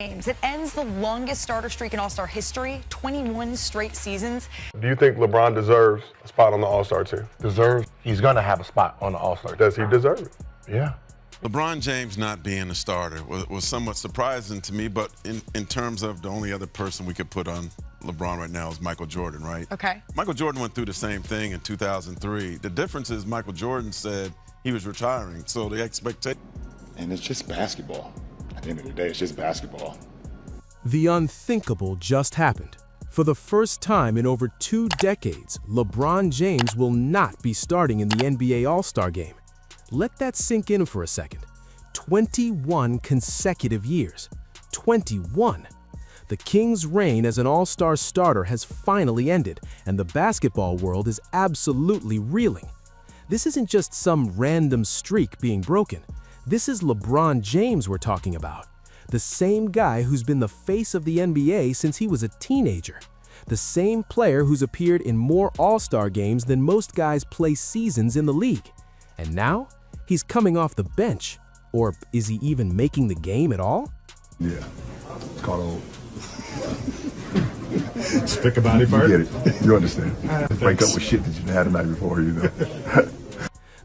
James. It ends the longest starter streak in All-Star history, 21 straight seasons. Do you think LeBron deserves a spot on the All-Star team? Deserves? He's going to have a spot on the All-Star team. Does he deserve it? Yeah. LeBron James not being a starter was somewhat surprising to me, but in terms of the only other person we could put on LeBron right now is Michael Jordan, right? Okay. Michael Jordan went through the same thing in 2003. The difference is Michael Jordan said he was retiring, so the expectation. And it's just basketball. At the end of the day, it's just basketball. The unthinkable just happened. For the first time in over 2 decades, LeBron James will not be starting in the NBA All-Star Game. Let that sink in for a second. 21 consecutive years. 21. The Kings' reign as an All-Star starter has finally ended, and the basketball world is absolutely reeling. This isn't just some random streak being broken. This is LeBron James we're talking about. The same guy who's been the face of the NBA since he was a teenager. The same player who's appeared in more All-Star games than most guys play seasons in the league. And now, he's coming off the bench. Or is he even making the game at all? Yeah, it's called old. Stick a body part. You get it. You understand. Break up with shit that you've had the night before, you know.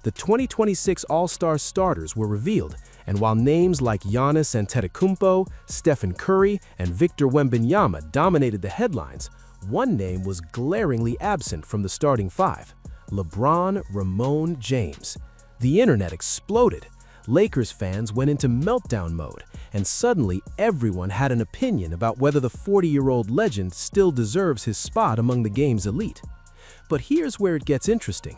The 2026 All-Star starters were revealed, and while names like Giannis Antetokounmpo, Steph Curry, and Victor Wembanyama dominated the headlines, one name was glaringly absent from the starting 5: LeBron Ramon James. The internet exploded. Lakers fans went into meltdown mode, and suddenly everyone had an opinion about whether the 40-year-old legend still deserves his spot among the game's elite. But here's where it gets interesting.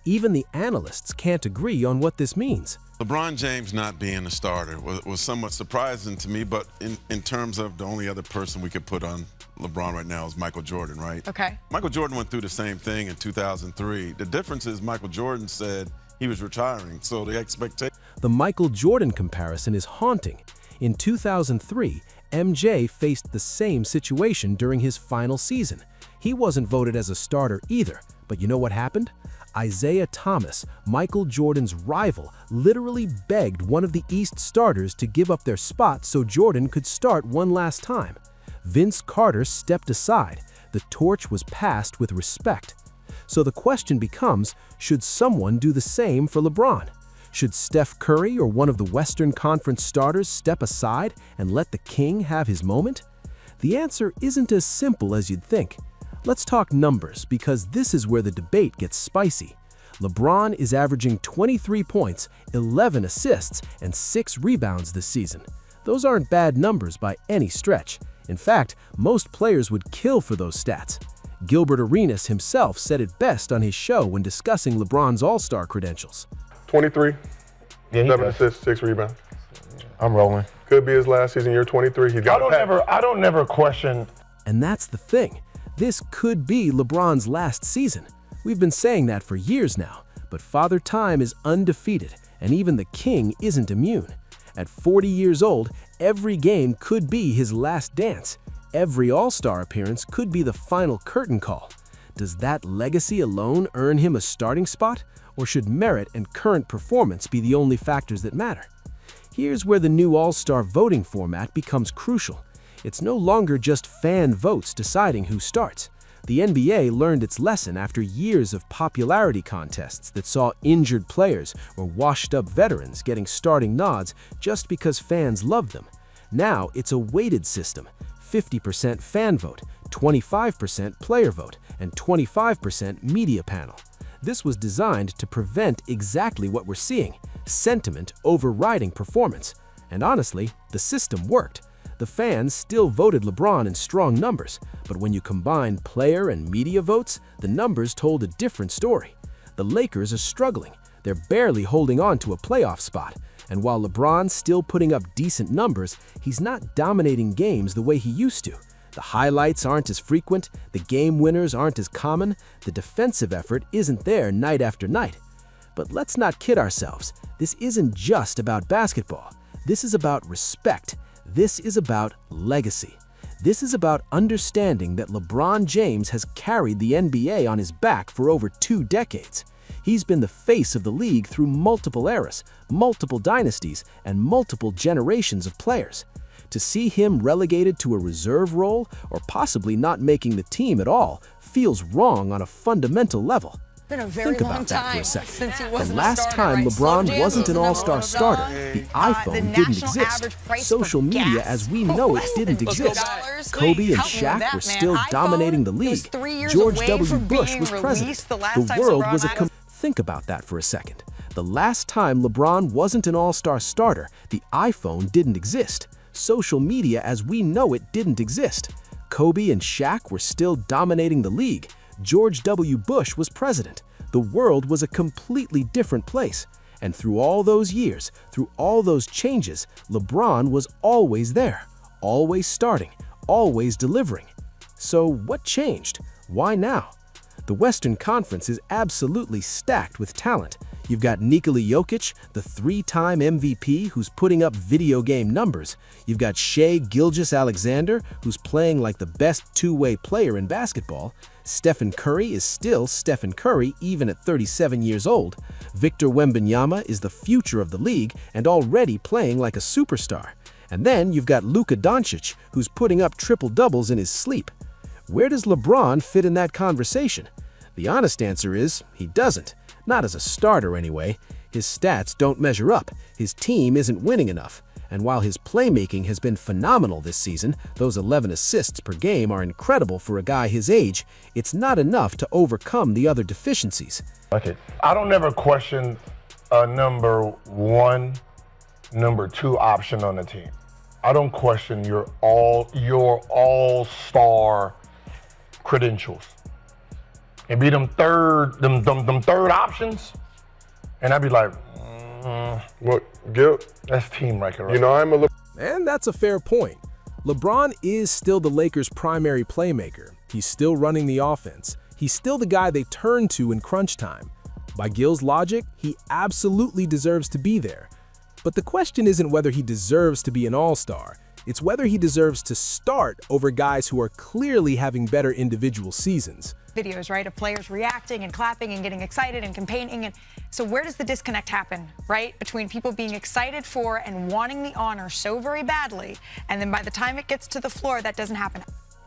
Even the analysts can't agree on what this means. LeBron James not being a starter was somewhat surprising to me, but in terms of the only other person we could put on LeBron right now is Michael Jordan, right? Okay. Michael Jordan went through the same thing in 2003. The difference is Michael Jordan said he was retiring, so the expectation. The Michael Jordan comparison is haunting. In 2003, MJ faced the same situation during his final season. He wasn't voted as a starter either, but you know what happened? Isaiah Thomas, Michael Jordan's rival, literally begged one of the East starters to give up their spot so Jordan could start one last time. Vince Carter stepped aside. The torch was passed with respect. So the question becomes, should someone do the same for LeBron? Should Steph Curry or one of the Western Conference starters step aside and let the king have his moment? The answer isn't as simple as you'd think. Let's talk numbers, because this is where the debate gets spicy. LeBron is averaging 23 points, 11 assists, and 6 rebounds this season. Those aren't bad numbers by any stretch. In fact, most players would kill for those stats. Gilbert Arenas himself said it best on his show when discussing LeBron's All-Star credentials. 23, Yeah, 7 assists, 6 rebounds. I'm rolling. Could be his last season. You're 23. He's got I don't never question. And that's the thing. This could be LeBron's last season. We've been saying that for years now, but Father Time is undefeated, and even the king isn't immune. At 40 years old, every game could be his last dance. Every All-Star appearance could be the final curtain call. Does that legacy alone earn him a starting spot, or should merit and current performance be the only factors that matter? Here's where the new All-Star voting format becomes crucial. It's no longer just fan votes deciding who starts. The NBA learned its lesson after years of popularity contests that saw injured players or washed-up veterans getting starting nods just because fans loved them. Now it's a weighted system: 50% fan vote, 25% player vote, and 25% media panel. This was designed to prevent exactly what we're seeing: sentiment overriding performance. And honestly, the system worked. The fans still voted LeBron in strong numbers, but when you combine player and media votes, the numbers told a different story. The Lakers are struggling. They're barely holding on to a playoff spot. And while LeBron's still putting up decent numbers, he's not dominating games the way he used to. The highlights aren't as frequent, the game winners aren't as common, the defensive effort isn't there night after night. But let's not kid ourselves. This isn't just about basketball. This is about respect. This is about legacy. This is about understanding that LeBron James has carried the NBA on his back for over 2 decades. He's been the face of the league through multiple eras, multiple dynasties, and multiple generations of players. To see him relegated to a reserve role or possibly not making the team at all feels wrong on a fundamental level. Been a very Think long about that for a time second. since he The wasn't a last starter, time right? LeBron Slow wasn't jams an was all-star never starter, done. the iPhone The didn't national exist. average price Social for media gas as we know it was didn't less than exist. $2. Kobe and Help me with Shaq that, were man. still iPhone dominating the was league. 3 years George away W. from Bush being was president. released the last The time world LeBron was a had Think about that for a second. The last time LeBron wasn't an all-star starter, the iPhone didn't exist. Social media as we know it didn't exist. Kobe and Shaq were still dominating the league. George W. Bush was president. The world was a completely different place. And through all those years, through all those changes, LeBron was always there, always starting, always delivering. So what changed? Why now? The Western Conference is absolutely stacked with talent. You've got Nikola Jokić, the 3-time MVP who's putting up video game numbers. You've got Shai Gilgeous-Alexander, who's playing like the best two-way player in basketball. Stephen Curry is still Stephen Curry even at 37 years old. Victor Wembanyama is the future of the league and already playing like a superstar. And then you've got Luka Dončić, who's putting up triple-doubles in his sleep. Where does LeBron fit in that conversation? The honest answer is he doesn't. Not as a starter anyway. His stats don't measure up. His team isn't winning enough. And while his playmaking has been phenomenal this season, those 11 assists per game are incredible for a guy his age, it's not enough to overcome the other deficiencies. Okay. I don't ever question a number 1, number 2 option on the team. I don't question your all-star credentials. And be them third options, and I'd be like, Well, Gil, that's team record. Right? you know I'm a And that's a fair point. LeBron is still the Lakers' primary playmaker. He's still running the offense. He's still the guy they turn to in crunch time. By Gil's logic, he absolutely deserves to be there. But the question isn't whether he deserves to be an all-star. It's whether he deserves to start over guys who are clearly having better individual seasons. videos, right, of players reacting and clapping and getting excited and campaigning. And so where does the disconnect happen, right, between people being excited for and wanting the honor so very badly, and then by the time it gets to the floor, that doesn't happen?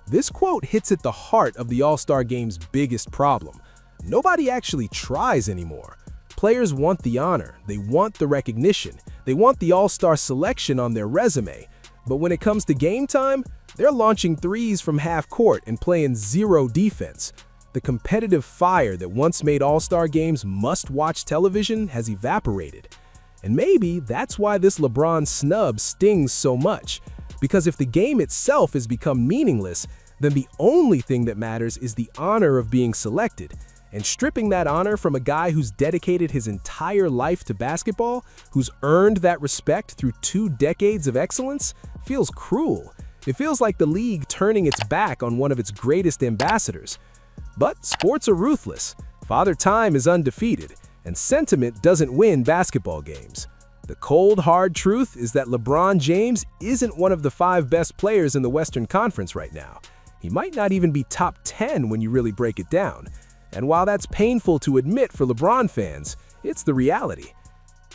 This quote hits at the heart of the All-Star Game's biggest problem. Nobody actually tries anymore. Players want the honor, they want the recognition, they want the All-Star selection on their resume. But when it comes to game time, they're launching threes from half court and playing zero defense. The competitive fire that once made All-Star games must-watch television has evaporated. And maybe that's why this LeBron snub stings so much. Because if the game itself has become meaningless, then the only thing that matters is the honor of being selected. And stripping that honor from a guy who's dedicated his entire life to basketball, who's earned that respect through 2 decades of excellence, feels cruel. It feels like the league turning its back on one of its greatest ambassadors. But sports are ruthless. Father Time is undefeated, and sentiment doesn't win basketball games. The cold, hard truth is that LeBron James isn't one of the 5 best players in the Western Conference right now. He might not even be top 10 when you really break it down. And while that's painful to admit for LeBron fans, it's the reality.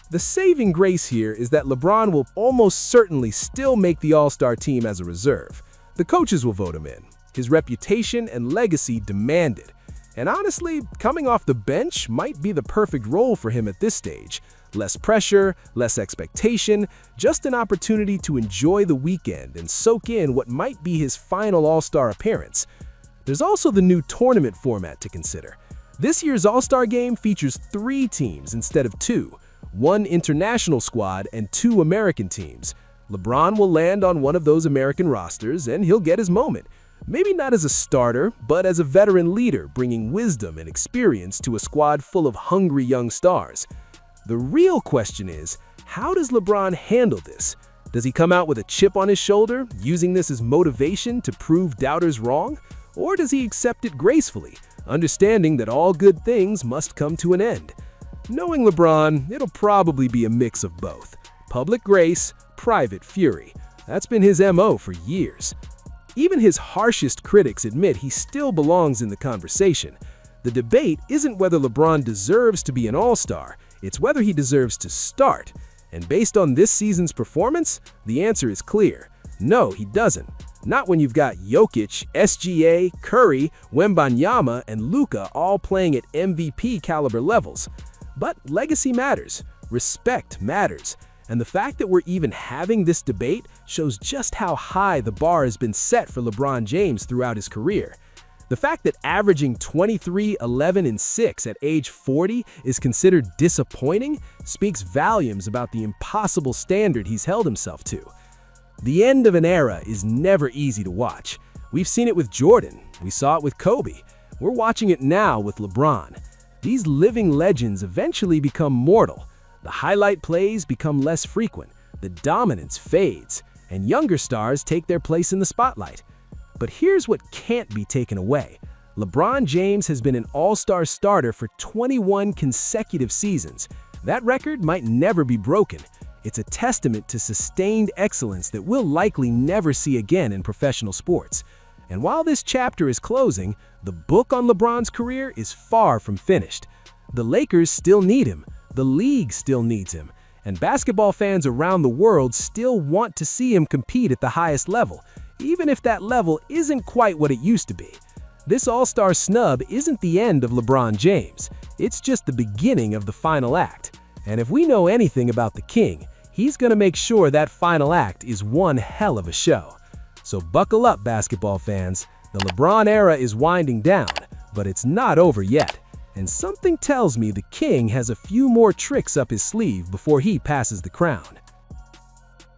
The saving grace here is that LeBron will almost certainly still make the All-Star team as a reserve. The coaches will vote him in. His reputation and legacy demand it. And honestly, coming off the bench might be the perfect role for him at this stage. Less pressure, less expectation, just an opportunity to enjoy the weekend and soak in what might be his final All-Star appearance. There's also the new tournament format to consider. This year's All-Star Game features 3 teams instead of 2, 1 international squad and 2 American teams. LeBron will land on one of those American rosters and he'll get his moment. Maybe not as a starter, but as a veteran leader bringing wisdom and experience to a squad full of hungry young stars. The real question is, how does LeBron handle this? Does he come out with a chip on his shoulder, using this as motivation to prove doubters wrong? Or does he accept it gracefully, understanding that all good things must come to an end? Knowing LeBron, it'll probably be a mix of both. Public grace, private fury. That's been his MO for years. Even his harshest critics admit he still belongs in the conversation. The debate isn't whether LeBron deserves to be an all-star, it's whether he deserves to start. And based on this season's performance, the answer is clear. No, he doesn't. Not when you've got Jokić, SGA, Curry, Wembanyama, and Luka all playing at MVP caliber levels. But legacy matters, respect matters, and the fact that we're even having this debate shows just how high the bar has been set for LeBron James throughout his career. The fact that averaging 23, 11, and 6 at age 40 is considered disappointing speaks volumes about the impossible standard he's held himself to. The end of an era is never easy to watch. We've seen it with Jordan, we saw it with Kobe, we're watching it now with LeBron. These living legends eventually become mortal. The highlight plays become less frequent, the dominance fades, and younger stars take their place in the spotlight. But here's what can't be taken away. LeBron James has been an all-star starter for 21 consecutive seasons. That record might never be broken. It's a testament to sustained excellence that we'll likely never see again in professional sports. And while this chapter is closing, the book on LeBron's career is far from finished. The Lakers still need him, the league still needs him, and basketball fans around the world still want to see him compete at the highest level, even if that level isn't quite what it used to be. This all-star snub isn't the end of LeBron James, it's just the beginning of the final act. And if we know anything about the King, he's going to make sure that final act is one hell of a show. So buckle up, basketball fans. The LeBron era is winding down, but it's not over yet. And something tells me the King has a few more tricks up his sleeve before he passes the crown.